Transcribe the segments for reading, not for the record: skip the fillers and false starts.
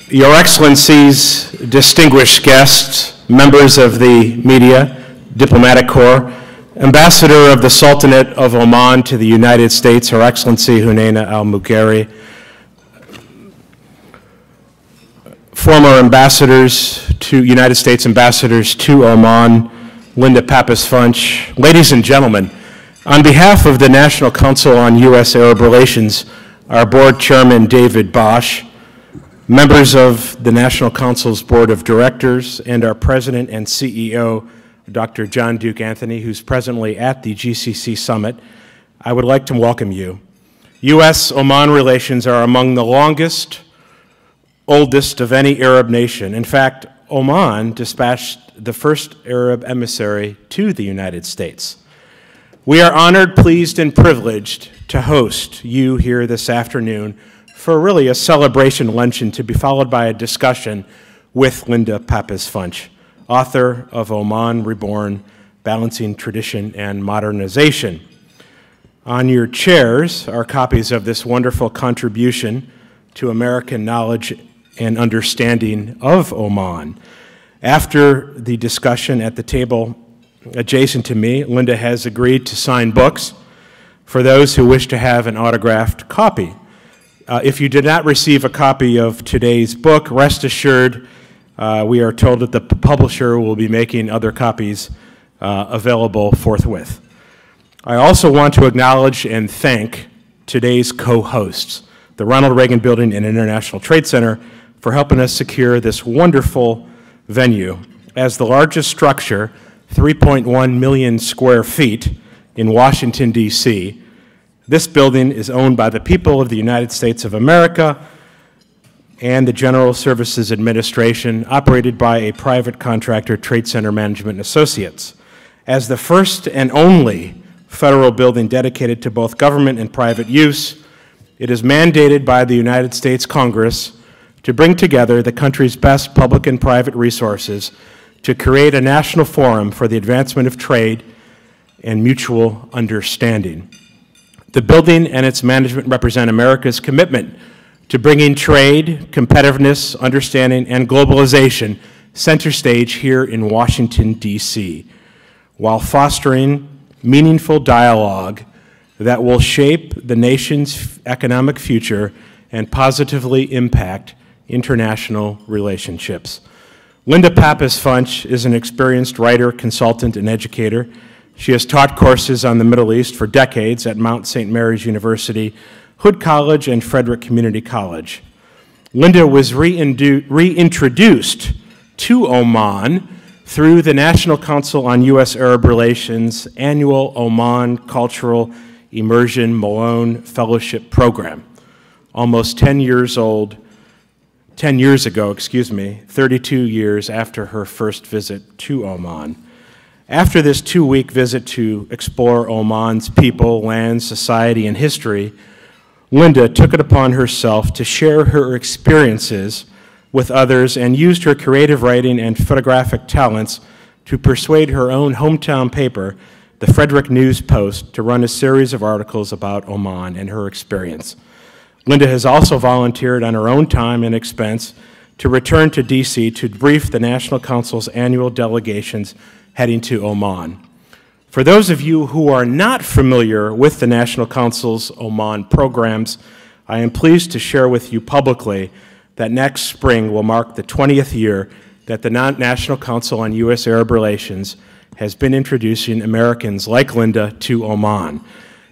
Your Excellencies, distinguished guests, members of the media, diplomatic corps, Ambassador of the Sultanate of Oman to the United States, Her Excellency Hunaina Al-Mugheri, former ambassadors to United States ambassadors to Oman, Linda Pappas-Funch, ladies and gentlemen, on behalf of the National Council on U.S. Arab Relations, our board chairman David Bosch, members of the National Council's Board of Directors, and our President and CEO, Dr. John Duke Anthony, who's presently at the GCC Summit, I would like to welcome you. U.S.-Oman relations are among the longest, oldest of any Arab nation. In fact, Oman dispatched the first Arab emissary to the United States. We are honored, pleased, and privileged to host you here this afternoon for really a celebration luncheon to be followed by a discussion with Linda Pappas-Funch, author of Oman Reborn, Balancing Tradition and Modernization. On your chairs are copies of this wonderful contribution to American knowledge and understanding of Oman. After the discussion at the table adjacent to me, Linda has agreed to sign books for those who wish to have an autographed copy. If you did not receive a copy of today's book, rest assured we are told that the publisher will be making other copies available forthwith. I also want to acknowledge and thank today's co-hosts, the Ronald Reagan Building and International Trade Center, for helping us secure this wonderful venue. As the largest structure, 3.1 million square feet in Washington, D.C., this building is owned by the people of the United States of America and the General Services Administration, operated by a private contractor, Trade Center Management Associates. As the first and only federal building dedicated to both government and private use, it is mandated by the United States Congress to bring together the country's best public and private resources to create a national forum for the advancement of trade and mutual understanding. The building and its management represent America's commitment to bringing trade, competitiveness, understanding, and globalization center stage here in Washington, D.C., while fostering meaningful dialogue that will shape the nation's economic future and positively impact international relationships. Linda Pappas-Funch is an experienced writer, consultant, and educator. She has taught courses on the Middle East for decades at Mount St. Mary's University, Hood College, and Frederick Community College. Linda was reintroduced to Oman through the National Council on U.S. Arab Relations annual Oman Cultural Immersion Malone Fellowship Program. Almost 10 years ago, 32 years after her first visit to Oman. After this two-week visit to explore Oman's people, land, society, and history, Linda took it upon herself to share her experiences with others and used her creative writing and photographic talents to persuade her own hometown paper, the Frederick News Post, to run a series of articles about Oman and her experience. Linda has also volunteered on her own time and expense to return to D.C. to brief the National Council's annual delegations heading to Oman. For those of you who are not familiar with the National Council's Oman programs, I am pleased to share with you publicly that next spring will mark the 20th year that the National Council on U.S. Arab Relations has been introducing Americans like Linda to Oman.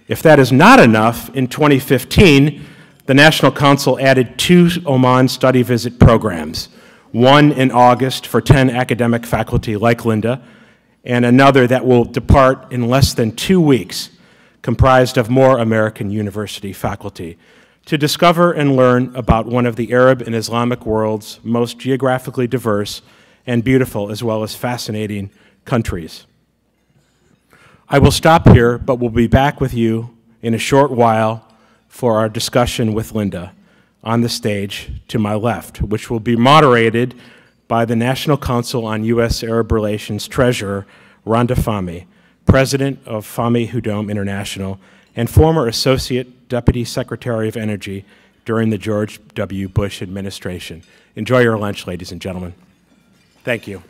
If that is not enough, in 2015, the National Council added 2 Oman study visit programs, one in August for 10 academic faculty like Linda, and another that will depart in less than 2 weeks, comprised of more American university faculty, to discover and learn about one of the Arab and Islamic world's most geographically diverse and beautiful, as well as fascinating, countries. I will stop here, but will be back with you in a short while for our discussion with Linda on the stage to my left, which will be moderated by the National Council on U.S. Arab Relations Treasurer, Rhonda Fahmy, President of Fahmy Hudom International, and former Associate Deputy Secretary of Energy, during the George W. Bush administration. Enjoy your lunch, ladies and gentlemen. Thank you.